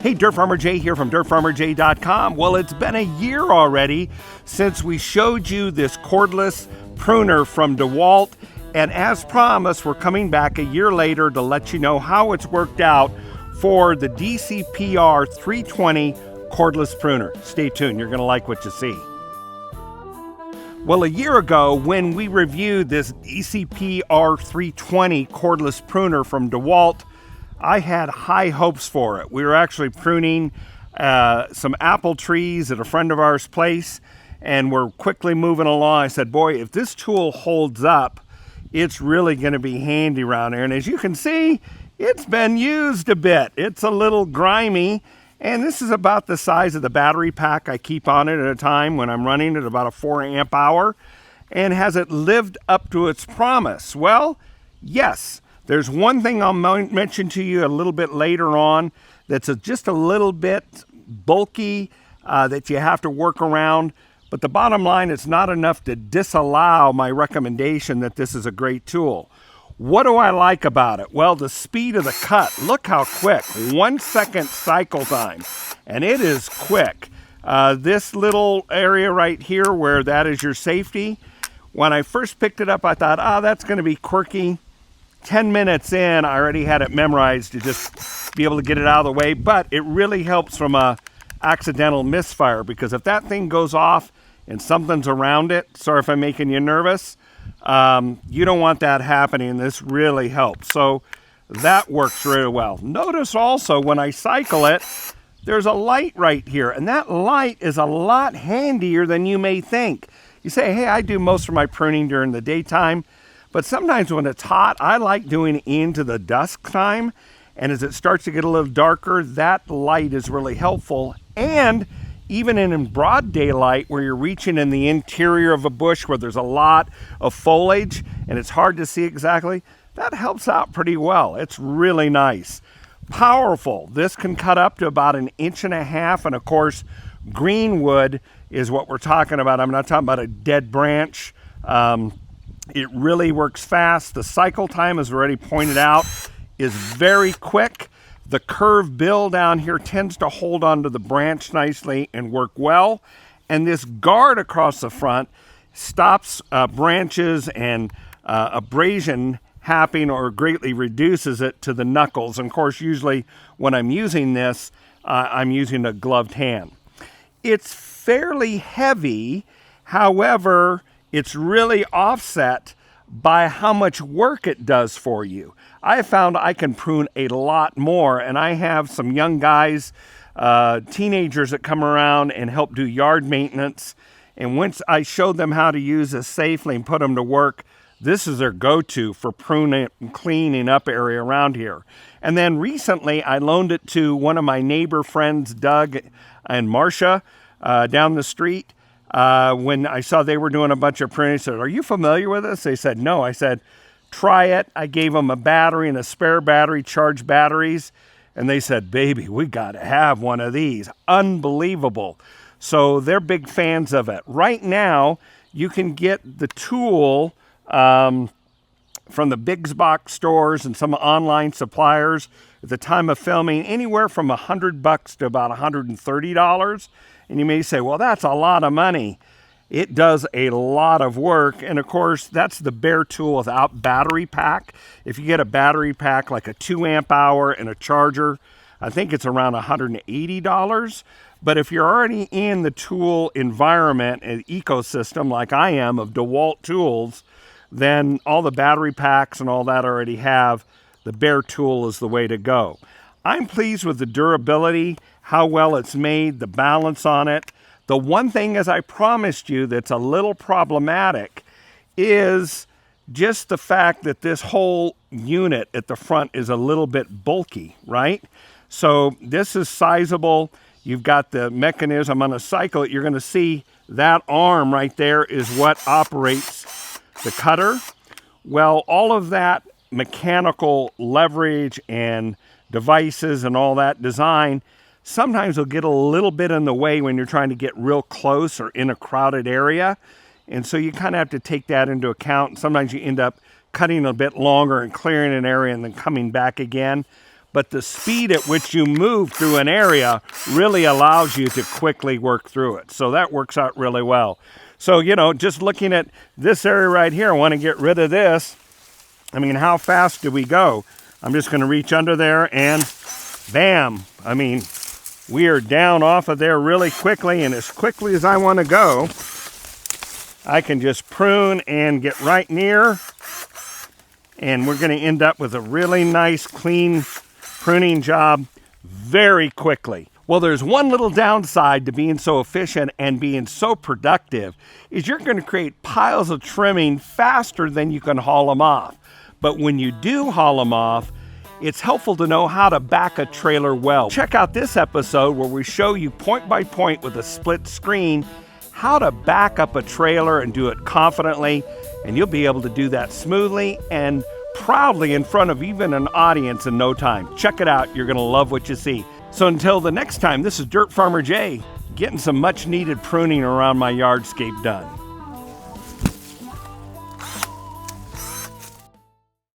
Hey, DirtFarmerJay here from DirtFarmerJay.com. Well, it's been a year already since we showed you this cordless pruner from DeWalt, and as promised, we're coming back a year later to let you know how it's worked out for the DCPR320 Cordless Pruner. Stay tuned, you're going to like what you see. Well, a year ago, when we reviewed this DCPR320 Cordless Pruner from DeWalt, I had high hopes for it. We were actually pruning some apple trees at a friend of ours' place, and we're quickly moving along. I said, boy, if this tool holds up, it's really going to be handy around here. And as you can see, it's been used a bit. It's a little grimy, and this is about the size of the battery pack I keep on it at a time when I'm running at about a 4 amp hour. And has it lived up to its promise? Well, yes. There's one thing I'll mention to you a little bit later on that's just a little bit bulky that you have to work around. But the bottom line, it's not enough to disallow my recommendation that this is a great tool. What do I like about it? Well, the speed of the cut. Look how quick. 1 second cycle time. And it is quick. This little area right here where that is your safety. When I first picked it up, I thought, that's going to be quirky. 10 minutes in, I already had it memorized to just be able to get it out of the way, but it really helps from a accidental misfire, because if that thing goes off and something's around it, sorry if I'm making you nervous, you don't want that happening. This really helps. So that works really well. Notice also when I cycle it, there's a light right here, and that light is a lot handier than you may think. You say, hey, I do most of my pruning during the daytime. But sometimes when it's hot, I like doing into the dusk time. And as it starts to get a little darker, that light is really helpful. And even in broad daylight, where you're reaching in the interior of a bush where there's a lot of foliage and it's hard to see exactly, that helps out pretty well. It's really nice. Powerful. This can cut up to about 1.5 inches. And of course, green wood is what we're talking about. I'm not talking about a dead branch. It really works fast. The cycle time, as already pointed out, is very quick. The curved bill down here tends to hold onto the branch nicely and work well. And this guard across the front stops branches and abrasion happening, or greatly reduces it to the knuckles. And of course, usually when I'm using this, I'm using a gloved hand. It's fairly heavy, however, it's really offset by how much work it does for you. I have found I can prune a lot more, and I have some young guys, teenagers that come around and help do yard maintenance. And once I showed them how to use this safely and put them to work, this is their go-to for pruning and cleaning up area around here. And then recently I loaned it to one of my neighbor friends, Doug and Marcia, down the street. When I saw they were doing a bunch of pruning, I said, are you familiar with this? They said, no. I said, try it. I gave them a battery and a spare battery, charged batteries. And they said, baby, we got to have one of these. Unbelievable. So they're big fans of it. Right now, you can get the tool from the big box stores and some online suppliers at the time of filming, anywhere from $100 to about $130. And you may say, well, that's a lot of money. It does a lot of work. And of course, that's the bare tool without battery pack. If you get a battery pack, like a 2 amp hour and a charger, I think it's around $180. But if you're already in the tool environment and ecosystem, like I am, of DeWalt tools, then all the battery packs and all that already have. The bare tool is the way to go. I'm pleased with the durability, how well it's made, the balance on it. The one thing, as I promised you, that's a little problematic is just the fact that this whole unit at the front is a little bit bulky, right? So this is sizable. You've got the mechanism on a cycle. You're going to see that arm right there is what operates the cutter. Well, all of that mechanical leverage and devices and all that design sometimes will get a little bit in the way when you're trying to get real close or in a crowded area. And so you kind of have to take that into account. Sometimes you end up cutting a bit longer and clearing an area and then coming back again. but the speed at which you move through an area really allows you to quickly work through it. So that works out really well. So, you know, just looking at this area right here, I want to get rid of this. I mean, how fast do we go? I'm just going to reach under there and bam. I mean, we are down off of there really quickly, and as quickly as I want to go, I can just prune and get right near, and we're going to end up with a really nice, clean pruning job very quickly. Well, there's one little downside to being so efficient and being so productive is you're going to create piles of trimming faster than you can haul them off. But when you do haul them off, it's helpful to know how to back a trailer well. Check out this episode where we show you point by point with a split screen how to back up a trailer and do it confidently, and you'll be able to do that smoothly and proudly in front of even an audience in no time. Check it out. You're going to love what you see. So until the next time, this is Dirt Farmer Jay, getting some much needed pruning around my yardscape done.